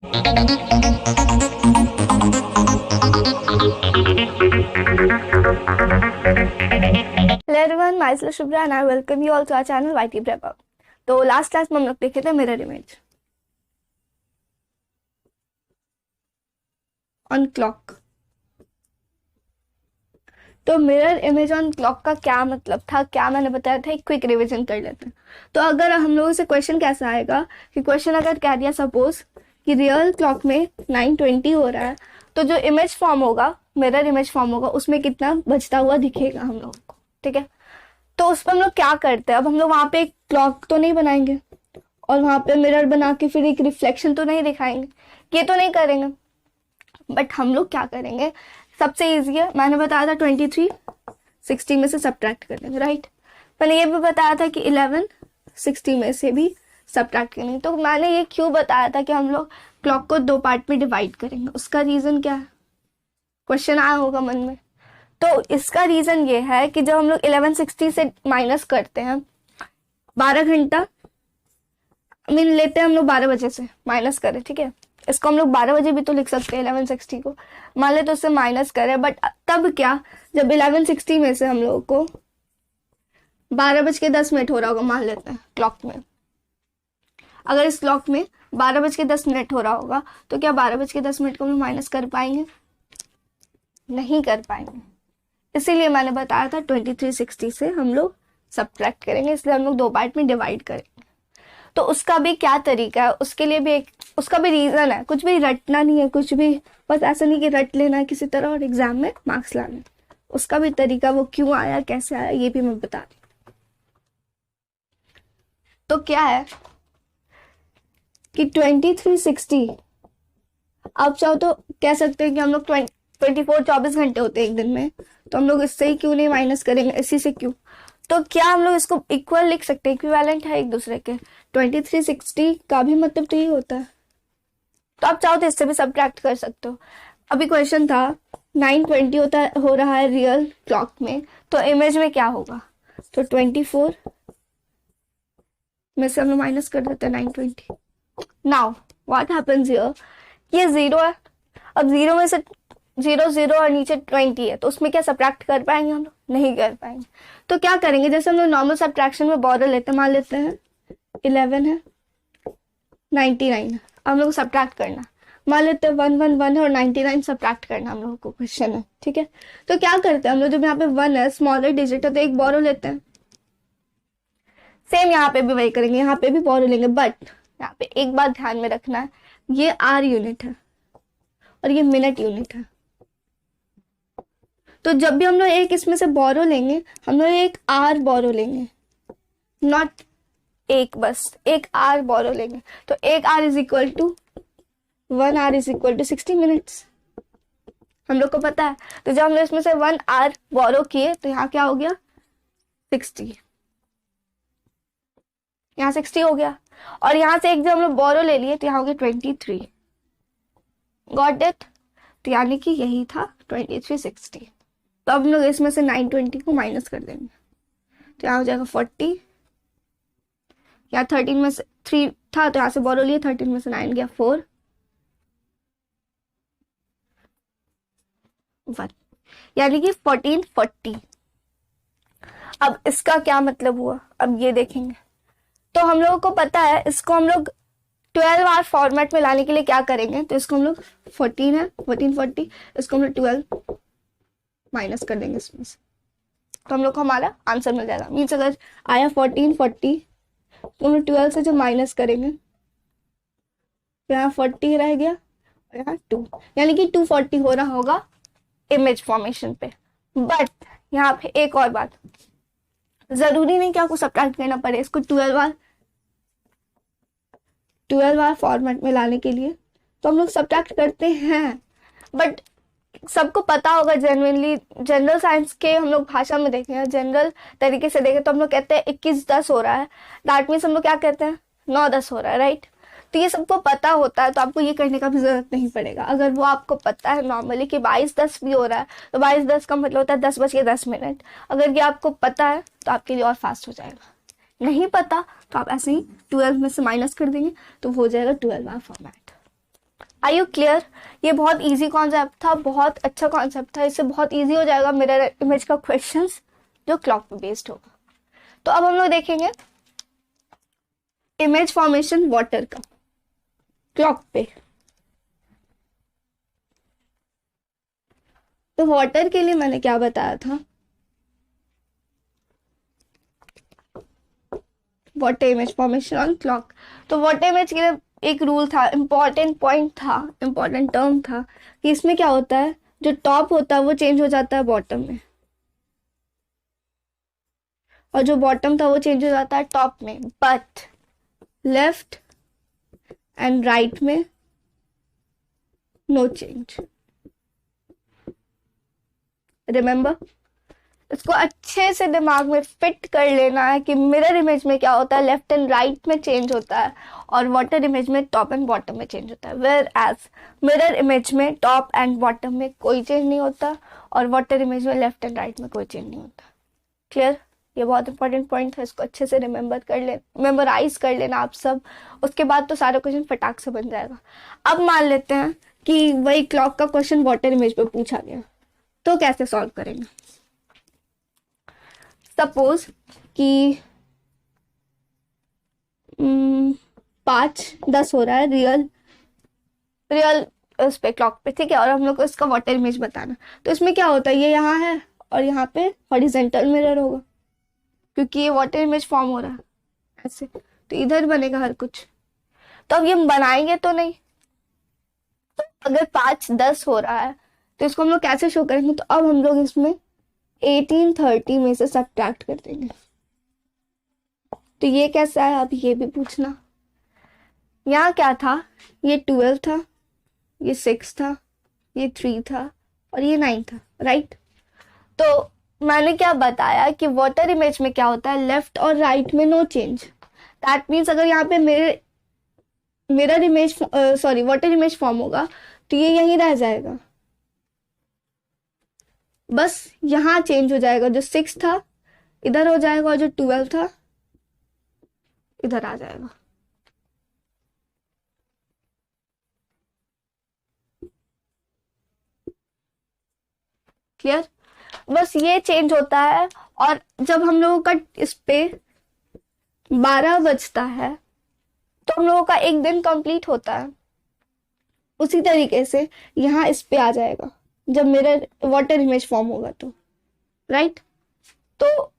Hello everyone, myself Shubhra and I welcome you all to our channel YT Prep Up. तो last class में हम लोग देखे थे मिरर इमेज ऑन क्लॉक। तो मिरर इमेज ऑन क्लॉक का क्या मतलब था, क्या मैंने बताया था, एक क्विक रिवीजन कर लेते हैं। तो अगर हम लोगों से क्वेश्चन कैसा आएगा कि क्वेश्चन अगर कह दिया सपोज कि रियल क्लॉक में 9:20 हो रहा है, तो जो इमेज फॉर्म होगा, मिरर इमेज फॉर्म होगा, उसमें कितना बचता हुआ दिखेगा हम लोगों को। ठीक है, तो उस पर हम लोग क्या करते हैं, अब हम लोग वहां पे एक क्लॉक तो नहीं बनाएंगे और वहां पे मिरर बना के फिर एक रिफ्लेक्शन तो नहीं दिखाएंगे, ये तो नहीं करेंगे। बट हम लोग क्या करेंगे, सबसे इजी है, मैंने बताया था 23 60 में से सब्ट्रैक्ट करेंगे, राइट। मैंने ये भी बताया था कि 11 60 में से भी सब्ट्रैक्ट करेंगे। तो मैंने ये क्यों बताया था कि हम लोग क्लॉक को 2 पार्ट में डिवाइड करेंगे, उसका रीजन क्या है, क्वेश्चन आया होगा मन में। तो इसका रीजन ये है कि जब हम लोग 1160 से माइनस करते हैं 12 घंटा मीन लेते हैं हम लोग 12 बजे से माइनस करें, ठीक है, इसको हम लोग 12 बजे भी तो लिख सकते हैं 1160 को, मान ले तो उससे माइनस करें। बट तब क्या, जब 1160 में से हम लोगों को 12:10 हो रहा होगा, मान लेते हैं क्लॉक में, अगर इस क्लॉक में 12:10 हो रहा होगा, तो क्या 12:10 को हम लोग माइनस कर पाएंगे, नहीं कर पाएंगे। इसीलिए मैंने बताया था 2360 से हम लोग सब्ट्रैक्ट करेंगे, इसलिए हम लोग 2 पार्ट में डिवाइड करेंगे। तो उसका भी क्या तरीका है, उसके लिए भी एक उसका भी रीजन है, कुछ भी रटना नहीं है, कुछ भी बस ऐसा नहीं कि रट लेना है किसी तरह और एग्जाम में मार्क्स लाने। उसका भी तरीका, वो क्यों आया, कैसे आया, ये भी मैं बता रही। तो क्या है कि 2360 आप चाहो तो कह सकते हैं कि हम लोग 24 घंटे होते हैं एक दिन में, तो हम लोग इससे ही क्यों नहीं माइनस करेंगे, इसी से क्यों। तो क्या हम लोग इसको इक्वल लिख सकते हैं, इक्विवेलेंट है एक दूसरे के। 2360 का भी मतलब तो ये होता है, तो आप चाहो तो इससे भी सब्ट्रैक्ट कर सकते हो। अभी क्वेश्चन था 9:20 हो रहा है रियल क्लॉक में, तो इमेज में क्या होगा, तो 24 में से हम लोग माइनस कर देते हैं 9:20। नाउ व्हाट हैपेंस हियर, ये 0 है, अब 0 में से 0 0 और नीचे 20 है, तो उसमें क्या सब्ट्रैक्ट कर पाएंगे हम लोग, नहीं कर पाएंगे। तो क्या करेंगे, जैसे हम लोग नॉर्मल सब्ट्रैक्शन में बॉर्डर लेते हैं, मान लेते हैं 11 है 99 है, हम लोग सब्ट्रैक्ट करना, मान लेते हैं 111 है और 99 सब्ट्रैक्ट करना हम लोगों को क्वेश्चन है, ठीक है। तो क्या करते हैं हम लोग, जब यहाँ पे 1 है, स्मॉलर डिजिट है, तो एक बोरो लेते हैं, सेम यहाँ पे भी वही करेंगे, यहाँ पे भी बोरो लेंगे। बट यहाँ पे एक बात ध्यान में रखना है, ये आर यूनिट है और ये मिनट यूनिट है। तो जब भी हम लोग एक इसमें से बोरो लेंगे, हम लोग एक आर बोरो लेंगे, नॉट एक, बस एक आर बोरो लेंगे। तो एक hour is equal to 1 hour is equal to 60 minutes, हम लोग को पता है। तो जब हम लोग इसमें से 1 आर बोरो किए, तो यहाँ क्या हो गया 60, यहाँ 60 हो गया, और यहाँ से एक जब हम लोग बोरो ले लिए, तो यहाँ हो गया 23। गॉट इट, तो यानी कि यही था 2360। तो अब हम लोग इसमें से 920 को माइनस कर देंगे, तो यहाँ हो जाएगा 40, यहाँ 13 में से 3 था, तो यहाँ से बोरो लिए, 13 में से 9 गया 4 1, यानी कि 1440। अब इसका क्या मतलब हुआ, अब ये देखेंगे। तो हम लोगों को पता है, इसको हम लोग 12 आवर फॉर्मेट में लाने के लिए क्या करेंगे, तो इसको हम लोग 14 है 1440, इसको हम लोग 12 माइनस कर देंगे इसमें से, तो हम लोग को हमारा आंसर मिल जाएगा। मीन्स अगर आया 1440, तो हम लोग 12 से जो माइनस करेंगे, तो यहाँ 40 रह गया और यहाँ 2, यानी कि 240 हो रहा होगा इमेज फॉर्मेशन पे। बट यहाँ पे एक और बात, जरूरी नहीं कि आपको सब्ट्रैक्ट करना पड़े इसको 12 आवर फॉर्मेट में लाने के लिए, तो हम लोग सब्ट्रैक्ट करते हैं। बट सबको पता होगा, जेन्युइनली जनरल साइंस के हम लोग भाषा में देखें, जनरल तरीके से देखें, तो हम लोग कहते हैं 21-10 हो रहा है, दैट मीन्स हम लोग क्या कहते हैं 9-10 हो रहा है, राइट। तो ये सबको पता होता है, तो आपको ये करने का भी जरूरत नहीं पड़ेगा। अगर वो आपको पता है नॉर्मली कि 22-10 भी हो रहा है, तो 22-10 का मतलब होता है 10:10। अगर ये आपको पता है तो आपके लिए और फास्ट हो जाएगा, नहीं पता तो आप ऐसे ही 12 में से माइनस कर देंगे, तो हो जाएगा 12 hour format. Are you clear? ये बहुत इजी कॉन्सेप्ट था, बहुत अच्छा कॉन्सेप्ट था, इससे बहुत इजी हो जाएगा मिरर इमेज का क्वेश्चंस जो क्लॉक पे बेस्ड होगा। तो अब हम लोग देखेंगे इमेज फॉर्मेशन वाटर का क्लॉक पे। तो वाटर के लिए मैंने क्या बताया था, water image formation on clock. तो वाटर इमेज के लिए एक रूल था, इंपॉर्टेंट पॉइंट था, इंपॉर्टेंट टर्म था कि इसमें क्या होता है, जो टॉप होता है वो चेंज हो जाता है बॉटम में, और जो बॉटम था वो चेंज हो जाता है टॉप में, बट लेफ्ट एंड राइट में नो चेंज। रिमेंबर, इसको अच्छे से दिमाग में फिट कर लेना है कि मिरर इमेज में क्या होता है, लेफ्ट एंड राइट में चेंज होता है, और वाटर इमेज में टॉप एंड बॉटम में चेंज होता है। वेयर एज मिरर इमेज में टॉप एंड बॉटम में कोई चेंज नहीं होता, और वाटर इमेज में लेफ्ट एंड राइट में कोई चेंज नहीं होता। क्लियर? ये बहुत इंपॉर्टेंट पॉइंट है, इसको अच्छे से रिमेंबर कर ले, मेमोराइज कर लेना आप सब, उसके बाद तो सारा क्वेश्चन फटाक से बन जाएगा। अब मान लेते हैं कि वही क्लॉक का क्वेश्चन वाटर इमेज पे पूछा गया, तो कैसे सॉल्व करेंगे? सपोज कि 5:10 हो रहा है रियल उस पे क्लॉक पे, ठीक है, और हम लोग को इसका वाटर इमेज बताना। तो इसमें क्या होता है, ये यहाँ है और यहाँ पे हॉरिजेंटल मिरर होगा, क्योंकि ये वाटर इमेज फॉर्म हो रहा है ऐसे, तो इधर बनेगा हर कुछ। तो अब ये हम बनाएंगे तो नहीं, तो अगर 5:10 हो रहा है तो इसको हम लोग कैसे शो करेंगे? तो अब हम लोग इसमें 18:30 में से सब्ट्रैक्ट कर देंगे। तो ये कैसा है, अब ये भी पूछना। यहाँ क्या था, ये 12 था, ये 6 था, ये 3 था, और ये 9 था, राइट? तो मैंने क्या बताया कि वाटर इमेज में क्या होता है, लेफ्ट और राइट में नो चेंज। दैट मीन्स अगर यहाँ पे mirror image sorry water image form होगा तो ये यहीं रह जाएगा, बस यहाँ चेंज हो जाएगा, जो 6 था इधर हो जाएगा और जो 12 था इधर आ जाएगा। क्लियर? बस ये चेंज होता है, और जब हम लोगों का इस पे 12 बजता है तो हम लोगों का एक दिन कंप्लीट होता है। उसी तरीके से यहाँ इस पे आ जाएगा जब मिरर वाटर इमेज फॉर्म होगा तो, राइट? तो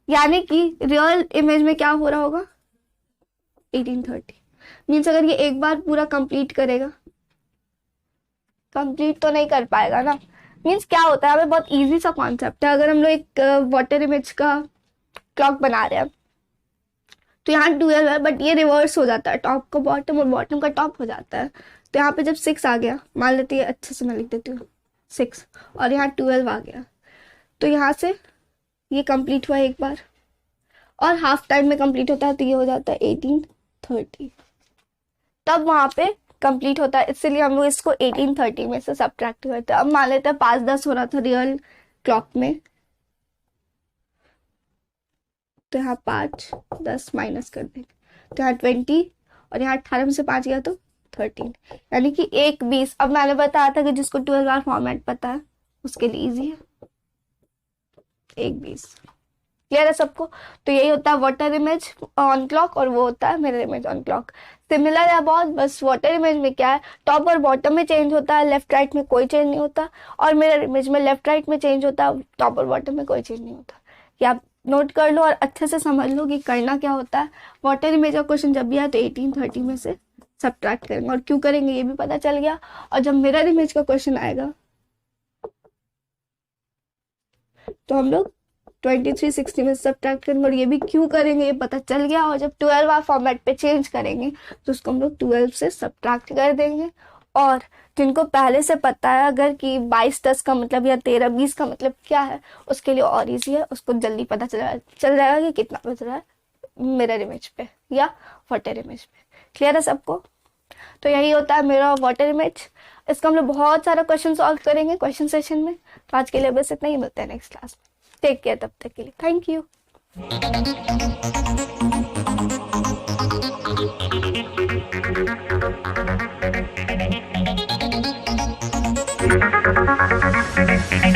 यानी कि रियल इमेज में क्या हो रहा होगा, 18:30 मीन्स अगर ये एक बार पूरा कंप्लीट करेगा, कंप्लीट तो नहीं कर पाएगा ना। मीन्स क्या होता है, हमें बहुत इजी सा कॉन्सेप्ट है। अगर हम लोग एक वाटर इमेज का क्लॉक बना रहे हैं तो यहाँ 12 है, बट ये रिवर्स हो जाता है, टॉप का बॉटम और बॉटम का टॉप हो जाता है। तो यहाँ पे जब 6 आ गया, मान लेते हैं अच्छे से मैं लिख देती हूँ 6, और यहाँ 12 आ गया, तो यहाँ से ये कंप्लीट हुआ एक बार, और हाफ टाइम में कंप्लीट होता है, तो ये हो जाता है 18:30, तब वहाँ पे कंप्लीट होता है। इसलिए हम लोग इसको 18:30 में से सब्ट्रैक्ट करते हैं। अब मान लेते हैं 5:10 हो रहा था रियल क्लॉक में, तो यहाँ 5:10 माइनस कर देंगे, तो यहाँ 20, और यहाँ 18 में से 5 गया तो 13, यानी कि 1:20। अब मैंने बताया था कि जिसको 12 आवर फॉर्मेट पता है उसके लिए इजी है, 1:20। क्लियर है सबको? तो यही होता है वाटर इमेज ऑन क्लॉक, और वो होता है mirror image on clock. Similar है बहुत, बस वाटर इमेज में क्या है, टॉप और बॉटम में चेंज होता है, लेफ्ट राइट में कोई चेंज नहीं होता, और मिरर इमेज में लेफ्ट राइट में चेंज होता है, टॉप और बॉटम में कोई चेंज नहीं होता। ये आप नोट कर लो और अच्छे से समझ लो कि करना क्या होता है। वाटर इमेज का क्वेश्चन जब भी आए तो 18:30 में से सब्ट्रैक्ट करेंगे, और क्यों करेंगे ये भी पता चल गया। और जब मिरर इमेज का क्वेश्चन आएगा तो हम लोग 2360 में सब्ट्रैक्ट करेंगे, और ये भी क्यों करेंगे ये पता चल गया। और जब 12 आवर फॉर्मेट पे चेंज करेंगे तो उसको हम लोग 12 से सब्ट्रैक्ट कर देंगे। और जिनको पहले से पता है अगर कि 22:10 का मतलब या 13:20 का मतलब क्या है, उसके लिए और इजी है, उसको जल्दी पता चल जाएगा कि कितना बज रहा है मिरर इमेज पे या वाटर इमेज पे। क्लियर है सबको? तो यही होता है मिरर और वाटर इमेज। इसका हम लोग बहुत सारा क्वेश्चन सॉल्व करेंगे क्वेश्चन सेशन में। तो आज के लिए बस इतना ही, मिलते हैं नेक्स्ट क्लास में। टेक केयर, तब तक के लिए थैंक यू। हैं।